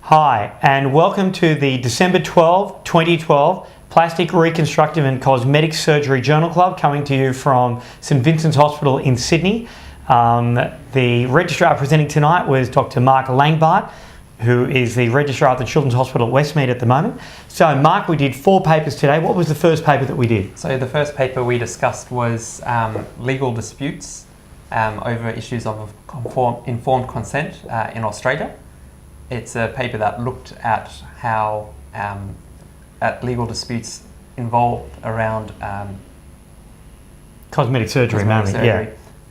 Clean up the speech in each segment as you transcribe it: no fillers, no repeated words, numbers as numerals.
Hi, and welcome to the December 12, 2012 Plastic, Reconstructive and Cosmetic Surgery Journal Club, coming to you from St Vincent's Hospital in Sydney. The registrar presenting tonight was Dr. Mark Langbart, who is the registrar at the Children's Hospital at Westmead at the moment. So Mark, we did 4 papers today. What was the first paper that we did? So the first paper we discussed was legal disputes over issues of informed consent in Australia. It's a paper that looked at how at legal disputes involved around Cosmetic surgery, mainly.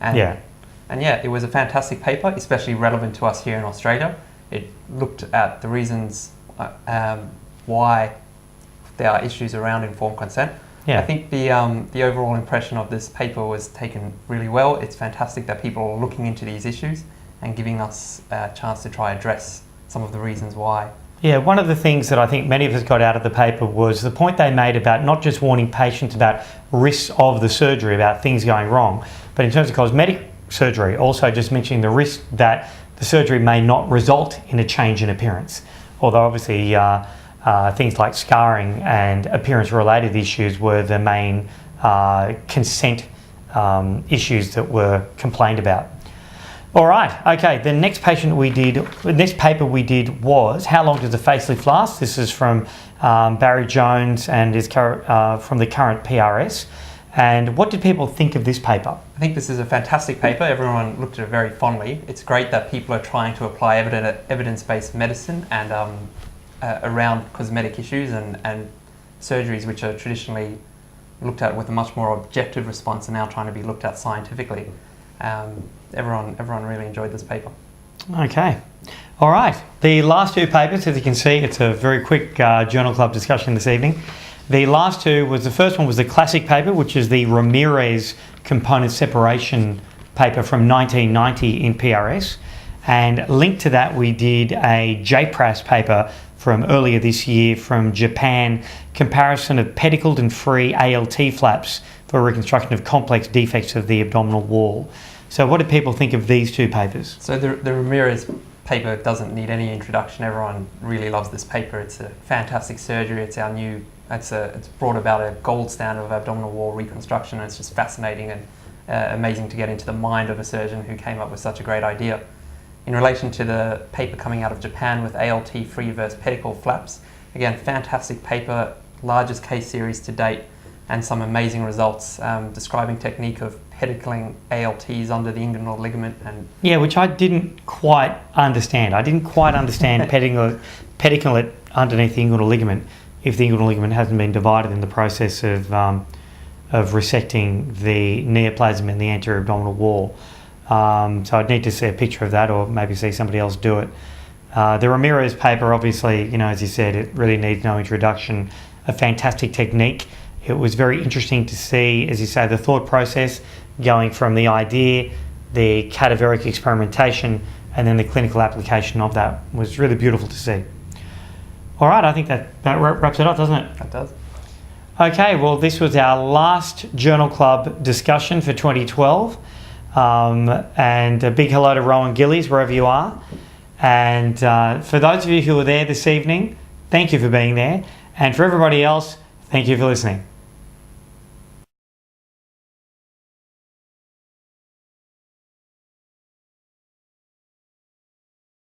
It was a fantastic paper, especially relevant to us here in Australia. It looked at the reasons why there are issues around informed consent. Yeah. I think the overall impression of this paper was taken really well. It's fantastic that people are looking into these issues and giving us a chance to try address some of the reasons why. Yeah, one of the things that I think many of us got out of the paper was the point they made about not just warning patients about risks of the surgery, about things going wrong, but in terms of cosmetic surgery, also just mentioning the risk that the surgery may not result in a change in appearance. Although obviously things like scarring and appearance-related issues were the main consent issues that were complained about. All right, okay, the next paper we did was How Long Does a Facelift Last? This is from Barry Jones and is from the current PRS. And what did people think of this paper? I think this is a fantastic paper. Everyone looked at it very fondly. It's great that people are trying to apply evidence-based medicine and around cosmetic issues and surgeries which are traditionally looked at with a much more objective response and now trying to be looked at scientifically. Everyone really enjoyed this paper. Okay. All right. The last 2 papers, as you can see, it's a very quick Journal Club discussion this evening. The last 2 was, the first one was the classic paper, which is the Ramirez component separation paper from 1990 in PRS. And linked to that, we did a JPRAS paper from earlier this year from Japan, comparison of pedicled and free ALT flaps for reconstruction of complex defects of the abdominal wall. So what did people think of these 2 papers? So the Ramirez paper doesn't need any introduction. Everyone really loves this paper. It's a fantastic surgery. It's brought about a gold standard of abdominal wall reconstruction, and it's just fascinating and amazing to get into the mind of a surgeon who came up with such a great idea. In relation to the paper coming out of Japan with ALT-free versus pedicle flaps, again, fantastic paper, largest case series to date, and some amazing results describing technique of pedicling ALTs under the inguinal ligament. Yeah, which I didn't quite understand. I didn't quite understand pedicle it underneath the inguinal ligament if the inguinal ligament hasn't been divided in the process of resecting the neoplasm in the anterior abdominal wall. So I'd need to see a picture of that, or maybe see somebody else do it. The Ramirez paper, obviously, as you said, it really needs no introduction. A fantastic technique. It was very interesting to see, as you say, the thought process going from the idea, the cadaveric experimentation, and then the clinical application of that was really beautiful to see. All right, I think that wraps it up, doesn't it? That does. Okay, well, this was our last Journal Club discussion for 2012. And a big hello to Rowan Gillies, wherever you are. And for those of you who were there this evening, thank you for being there. And for everybody else, thank you for listening.